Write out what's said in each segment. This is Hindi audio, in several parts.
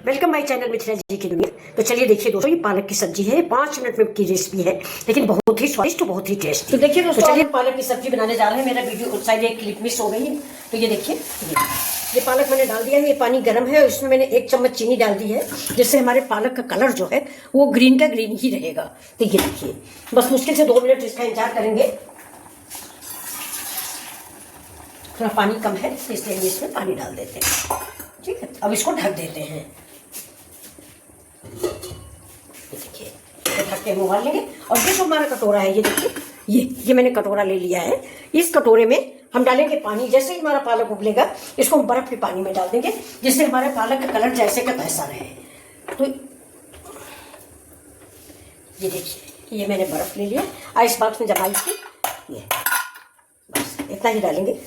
वेलकम माय चैनल मिथिला जी की दुनिया। तो चलिए देखिए दोस्तों, ये पालक की सब्जी है। 5 मिनट में की रेसिपी है, लेकिन बहुत ही स्वादिष्ट, बहुत ही टेस्टी। तो देखिए दोस्तों, चलिए पालक की सब्जी बनाने जा रहे हैं। मेरा वीडियो शायद एक क्लिप मिस हो गई है, तो ये देखिए, ये पालक मैंने डाल दिया है। ये पानी गर्म है और इसमें मैंने 1 चम्मच चीनी डाल दी है, जिससे हमारे पालक का कलर जो है वो ग्रीन का ग्रीन ही रहेगा। तो ये देखिए, बस मुश्किल से 2 मिनट इसका इंतजार करेंगे। थोड़ा पानी कम है इसलिए इसमें पानी डाल देते हैं। ठीक है, अब इसको ढक देते हैं। देखिए, ढक के उबाल लेंगे। और ये जो हमारा कटोरा है, ये देखिए, ये मैंने कटोरा ले लिया है। इस कटोरे में हम डालेंगे पानी। जैसे ही हमारा पालक उबलेगा, इसको हम बर्फ के पानी में डाल देंगे, जिससे हमारे पालक का कलर जैसे का तैसा रहे। तो ये देखिए, ये मैंने बर्फ ले लिया, आइस बॉक्स में जमा इसकी। ये बस इतना ही डालेंगे।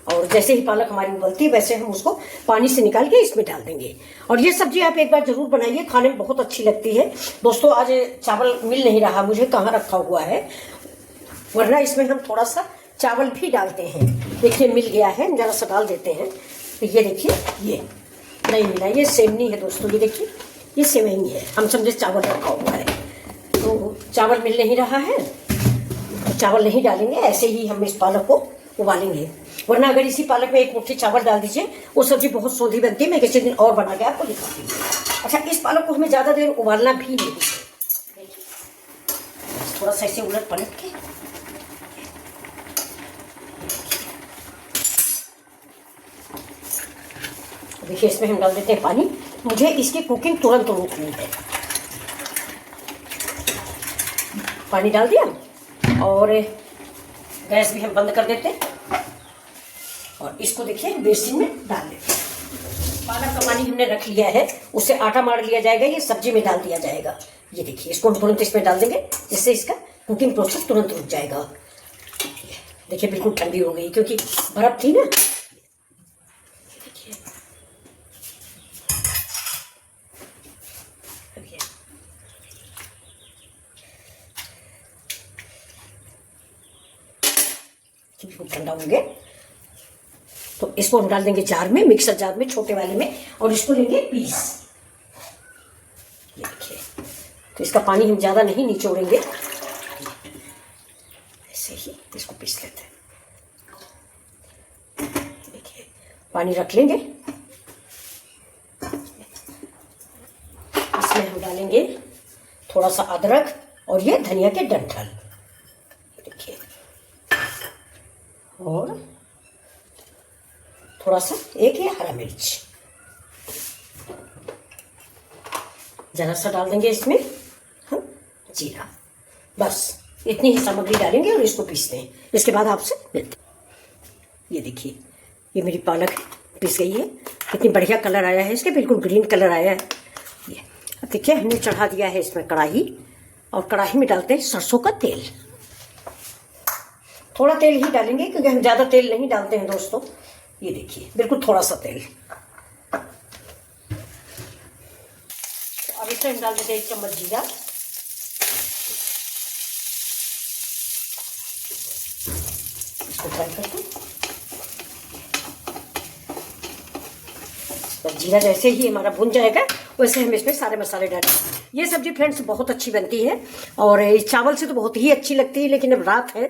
और जैसे ही पालक हमारी उबलती है, वैसे हम उसको पानी से निकाल के इसमें डाल देंगे। और ये सब्जी आप एक बार जरूर बनाइए, खाने में बहुत अच्छी लगती है। दोस्तों, आज चावल मिल नहीं रहा मुझे, कहाँ रखा हुआ है, वरना इसमें हम थोड़ा सा चावल भी डालते हैं। देखिए, मिल गया है, जरा सा डाल देते हैं। तो ये देखिए, ये नहीं मिला, ये सेवनी है दोस्तों। ये देखिए, ये सेवनी है, हम समझे चावल रखा हुआ है। तो चावल मिल नहीं रहा है, तो चावल नहीं डालेंगे, ऐसे ही हम इस पालक को उबालेंगे। वरना अगर इसी पालक में 1 मुट्ठी चावल डाल दीजिए, वो सब्जी बहुत सोंधी बनती है। मैं किसी दिन और बना के आपको दिखाती हूँ। अच्छा, इस पालक को हमें ज्यादा देर उबालना भी नहीं है। थोड़ा सा ऐसे उलट पलट के, देखिए, इसमें हम डाल देते हैं पानी। मुझे इसकी कुकिंग तुरंत रोकनी है। पानी डाल दिया और गैस भी हम बंद कर देते हैं। और इसको देखिए, बेसिन में डाल लेते हैं। पालक का पानी हमने रख लिया है, उससे आटा मार लिया जाएगा, ये सब्जी में डाल दिया जाएगा। ये देखिए, इसको हम तुरंत इसमें डाल देंगे, जिससे इसका कुकिंग प्रोसेस तुरंत रुक जाएगा। देखिए, बिल्कुल ठंडी हो गई, क्योंकि बर्फ थी ना। बिल्कुल ठंडा होंगे, तो इसको हम डाल देंगे जार में, मिक्सर जार में, छोटे वाले में, और इसको लेंगे पीस। ये देखिए, तो इसका पानी हम ज्यादा नहीं निचोड़ेंगे, ऐसे ही इसको पीस लेते हैं। देखिए, पानी रख लेंगे, इसमें हम डालेंगे थोड़ा सा अदरक और ये धनिया के डंठल। देखिए, और थोड़ा सा एक ही हरा मिर्च, जरा सा डाल देंगे इसमें हम जीरा। बस इतनी ही सामग्री डालेंगे और इसको पीसते हैं। इसके बाद आपसे मिलते हैं। ये देखिए, ये मेरी पालक पीस गई है। कितनी बढ़िया कलर आया है इसके, बिल्कुल ग्रीन कलर आया है। ये अब देखिए, हमने चढ़ा दिया है इसमें कढ़ाई, और कढ़ाई में डालते हैं सरसों का तेल। थोड़ा तेल ही डालेंगे, क्योंकि हम ज्यादा तेल नहीं डालते हैं दोस्तों। ये देखिए, बिल्कुल थोड़ा सा तेल। अब इसमें हम डाल देते हैं 1 चम्मच जीरा, इसको फ्राई करते हैं। तो जीरा जैसे ही हमारा भुन जाएगा, वैसे हम इसमें सारे मसाले डालेंगे। ये सब्जी फ्रेंड्स बहुत अच्छी बनती है, और इस चावल से तो बहुत ही अच्छी लगती है, लेकिन अब रात है,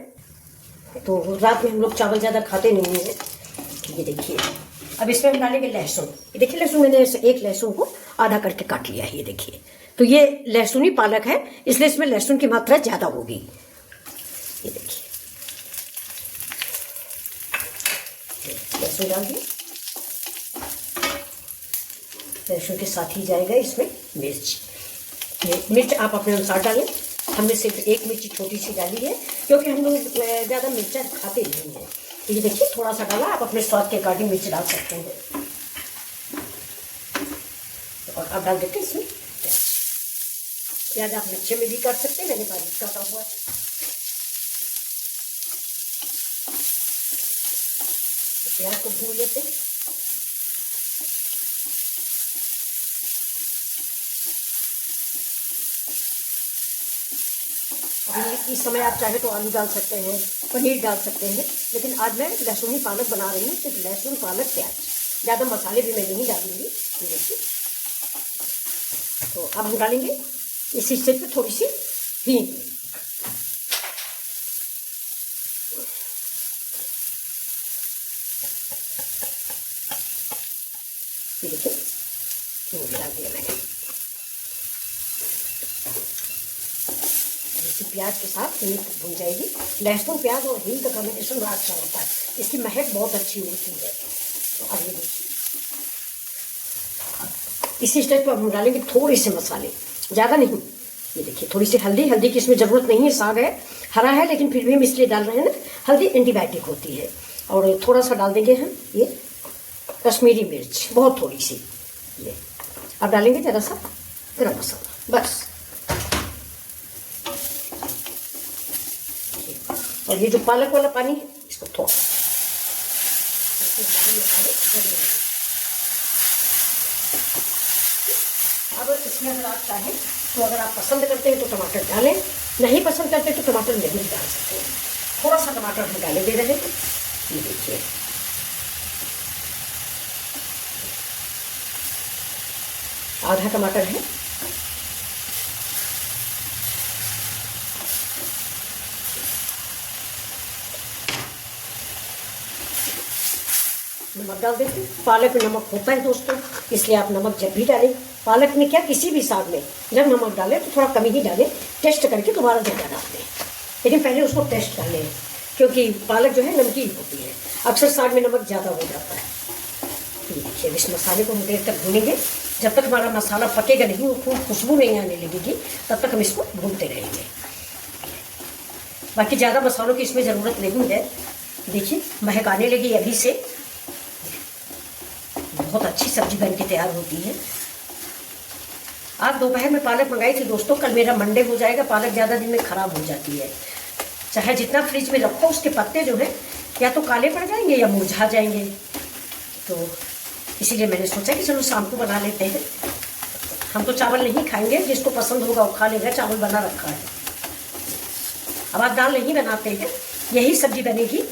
तो रात में हम लोग चावल ज़्यादा खाते नहीं हैं। ये देखिए, अब इसमें हम डालेंगे लहसुन। ये देखिए, लहसुन मैंने 1 लहसुन को आधा करके काट लिया है। ये देखिए, तो ये लहसुनी पालक है, इसलिए इसमें लहसुन की मात्रा ज़्यादा होगी। ये देखिए, लहसुन डाल दिए। लहसुन के साथ ही जाएगा इसमें मिर्च। ये मिर्च आप अपने अनुसार डालें। हमने सिर्फ 1 मिर्ची छोटी सी डाली है, क्योंकि हम लोग ज़्यादा मिर्चा खाते नहीं हैं। तो ये देखिए, थोड़ा सा डाला, आप अपने स्वाद के अकॉर्डिंग मिर्च डाल सकते हैं। और अब डाल देते हैं इसमें प्याज। प्याज आप मिर्चे में भी काट सकते हैं, मैंने बारीक काटा हुआ है। तो प्याज को भून लेते हैं। इस समय आप चाहे तो आलू डाल सकते हैं, पनीर डाल सकते हैं, लेकिन आज मैं लहसुनी पालक बना रही हूँ, सिर्फ लहसुन, पालक, प्याज, ज़्यादा मसाले भी मैं नहीं डालूंगी। देखिए, तो अब हम डालेंगे इस स्टेज पे थोड़ी सी हींग। ये देखिए हींग डाल दिया मैंने। इसी प्याज के साथ हींग भून जाएगी। लहसुन प्याज और हींग का कॉम्बिनेशन बड़ा अच्छा होता है, इसकी महक बहुत अच्छी होती है। तो अब ये देखिए इसी स्टेज पर हम डालेंगे थोड़े से मसाले, ज़्यादा नहीं। ये देखिए थोड़ी सी हल्दी, हल्दी की इसमें ज़रूरत नहीं है, साग है हरा है लेकिन फिर भी हम इसलिए डाल रहे हैं ना, हल्दी एंटीबायोटिक होती है। और थोड़ा सा डाल देंगे हम ये कश्मीरी मिर्च, बहुत थोड़ी सी। ये अब डालेंगे ज़रा सा गरम मसाला बस। और ये जो पालक वाला पानी है इसको थोड़ा अब इसमें अगर आप चाहें तो अगर आप पसंद करते हैं तो टमाटर डालें, नहीं पसंद करते तो टमाटर नहीं डाल सकते हैं। थोड़ा सा टमाटर हम डाले दे रहे हैं। ये देखिए आधा टमाटर है। नमक डाल देते हैं। पालक में नमक होता है दोस्तों, इसलिए आप नमक जब भी डालें, पालक में क्या किसी भी साग में जब नमक डालें तो थोड़ा कम ही डालें, टेस्ट करके दोबारा ज़्यादा डाल दें। लेकिन पहले उसको टेस्ट कर लें, क्योंकि पालक जो है नमकीन होती है, अक्सर साग में नमक ज़्यादा हो जाता है। देखिए इस मसाले को हम देर तक भूनेंगे, जब तक हमारा मसाला पकेगा नहीं, वो खुशबू नहीं आने लगेगी, तब तक हम इसको भूनते रहेंगे। बाकी ज़्यादा मसालों की इसमें ज़रूरत नहीं है। देखिए महक आने लगी अभी से, बहुत अच्छी सब्जी बन के तैयार होती है। आज दोपहर में पालक मंगाई थी दोस्तों, कल मेरा मंडे हो जाएगा। पालक ज़्यादा दिन में ख़राब हो जाती है, चाहे जितना फ्रिज में रखो उसके पत्ते जो है या तो काले पड़ जाएंगे या मुरझा जाएंगे। तो इसीलिए मैंने सोचा कि चलो शाम को बना लेते हैं। हम तो चावल नहीं खाएंगे, जिसको पसंद होगा वो खा लेगा, चावल बना रखा है। अब आप दाल नहीं बनाते हैं, यही सब्जी बनेगी।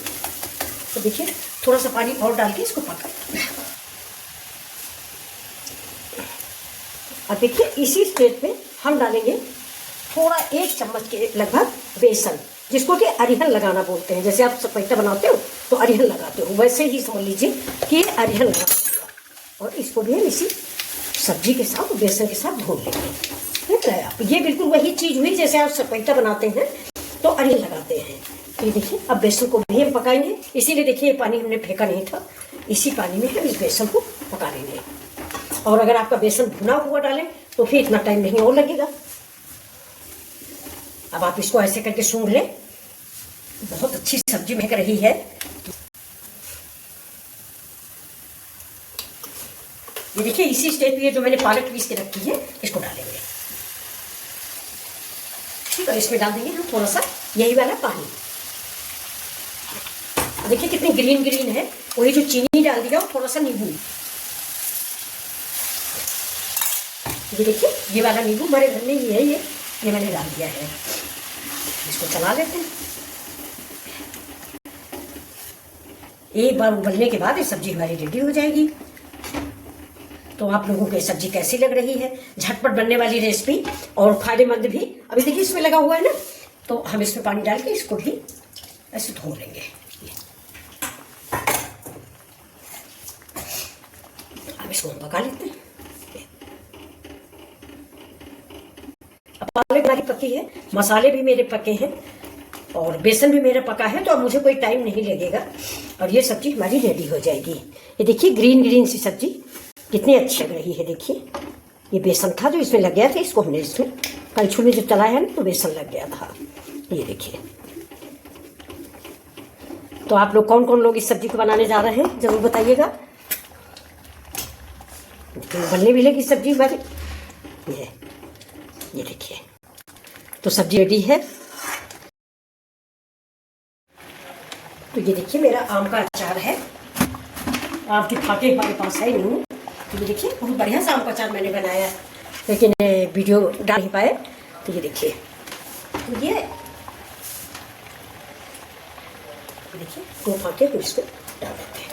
तो देखिए थोड़ा सा पानी और डाल के इसको पकाएं। अब देखिए इसी स्टेज पे हम डालेंगे थोड़ा 1 चम्मच के लगभग बेसन, जिसको कि अरिहन लगाना बोलते हैं। जैसे आप सपेटा बनाते हो तो अरिहन लगाते हो, वैसे ही समझ लीजिए कि अरिहन लगा दिया। और इसको भी हम इसी सब्जी के साथ बेसन के साथ भून लेंगे। देख रहे हैं आप, ये बिल्कुल वही चीज़ हुई जैसे आप सपेटा बनाते हैं तो अरिहन लगाते हैं। ये देखिए अब बेसन को भी हम पकाएंगे, इसीलिए देखिए ये पानी हमने फेंका नहीं था, इसी पानी में हम इस बेसन को पका लेंगे। और अगर आपका बेसन भुना हुआ डालें तो फिर इतना टाइम नहीं और लगेगा। अब आप इसको ऐसे करके सूंघ लें, बहुत अच्छी सब्जी महक रही है। ये देखिए इसी स्टेज पे जो मैंने पालक पीस के रखी है इसको डालेंगे। ठीक है, इसमें डाल देंगे हम थोड़ा सा यही वाला पानी। देखिए कितनी ग्रीन ग्रीन है, वही जो चीनी डाल दिया और थोड़ा सा नींबू। ये देखिए ये वाला नींबू हमारे घर में ही है, ये मैंने डाल दिया है। इसको चला लेते हैं। एक बार उबलने के बाद ये सब्जी हमारी रेडी हो जाएगी। तो आप लोगों को ये सब्जी कैसी लग रही है? झटपट बनने वाली रेसिपी और फायदेमंद भी। अभी देखिए इसमें लगा हुआ है ना, तो हम इसमें पानी डाल के इसको भी ऐसे धो लेंगे। अब इसको हम पका लेते हैं। पालक हमारी पकी है, मसाले भी मेरे पके हैं और बेसन भी मेरा पका है, तो अब मुझे कोई टाइम नहीं लगेगा और ये सब्जी हमारी रेडी हो जाएगी। ये देखिए ग्रीन ग्रीन सी सब्जी कितनी अच्छी लग रही है। देखिए ये बेसन था जो इसमें लग गया था, इसको हमने इसमें कलछुल में जो चलाया ना तो बेसन लग गया था। ये देखिए, तो आप लोग कौन कौन लोग इस सब्जी को बनाने जा रहे हैं जरूर बताइएगा। तो बनने भी लगी सब्जी हमारी। ये देखिए तो सब्जी रेडी है। तो ये देखिए मेरा आम का अचार है। आम की फाके हमारे पास है नहीं, तो ये देखिए बहुत बढ़िया सा आम का अचार मैंने बनाया है, लेकिन वीडियो डाल नहीं पाए। तो ये देखिए, तो ये देखिए 2 फाके को इसको डाल देते हैं,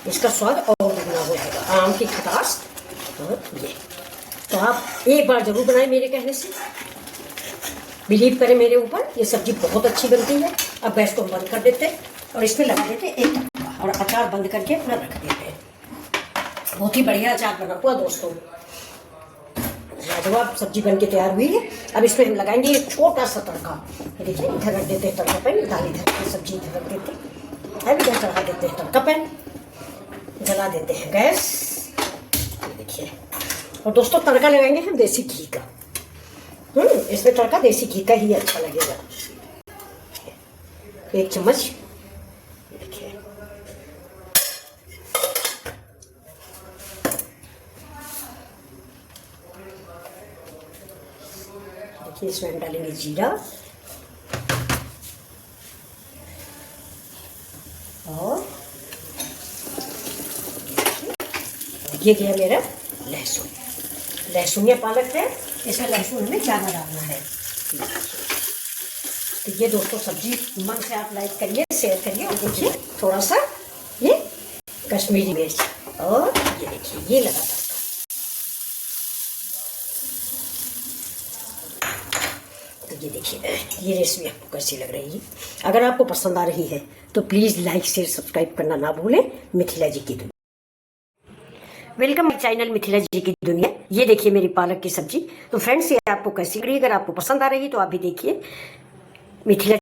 इसका स्वाद और दुगना हो जाएगा। आम की खटास और ये तो आप एक बार जरूर बनाएं मेरे कहने से, बिलीव करें मेरे ऊपर, ये सब्जी बहुत अच्छी बनती है। अब गैस को हम बंद कर देते हैं और इसमें लगा देते हैं एक तड़का और अचार बंद करके अपना रख देते हैं। बहुत ही बढ़िया अचार बना हुआ दोस्तों, लाजवाब सब्जी बन के तैयार हुई है। अब इसमें हम लगाएंगे एक छोटा सा तड़का। देखिए इधर रख देते हैं तड़का पैन, दाल इधर की सब्जी इधर रख देते हैं। अब इधर चढ़ा देते हैं तड़का पैन, जला देते हैं गैस। देखिए, और दोस्तों तड़का लगाएंगे हम देसी घी का। इसमें तड़का देसी घी का ही अच्छा लगेगा। एक चम्मच देखिए, इसमें हम डालेंगे जीरा और ये गया मेरा लहसुन। लहसुन या पालक है, इसमें लहसुन हमें ज़्यादा डालना है। तो ये दोस्तों सब्जी मन से आप लाइक करिए, शेयर करिए। और देखिए थोड़ा सा ये कश्मीरी मिर्च और ये देखिए ये लगा था। तो ये देखिए ये रेसिपी आपको कैसी लग रही है। अगर आपको पसंद आ रही है तो प्लीज़ लाइक शेयर सब्सक्राइब करना ना भूलें। मिथिला जी की दुनिया, वेलकम माय चैनल मिथिला जी की दुनिया। ये देखिए मेरी पालक की सब्जी। तो फ्रेंड्स ये आपको कैसी लग रही है, अगर आपको पसंद आ रही तो आप भी देखिए मिथिला।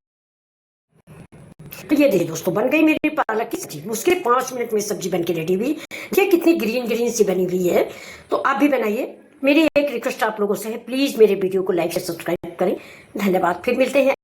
तो ये देखिए दोस्तों बन गई मेरी पालक की सब्जी। मुश्किल 5 मिनट में सब्जी बन के रेडी हुई। ये कितनी ग्रीन ग्रीन सी बनी हुई है। तो आप भी बनाइए। मेरी एक रिक्वेस्ट आप लोगों से है, प्लीज मेरे वीडियो को लाइक से सब्सक्राइब करें। धन्यवाद। फिर मिलते हैं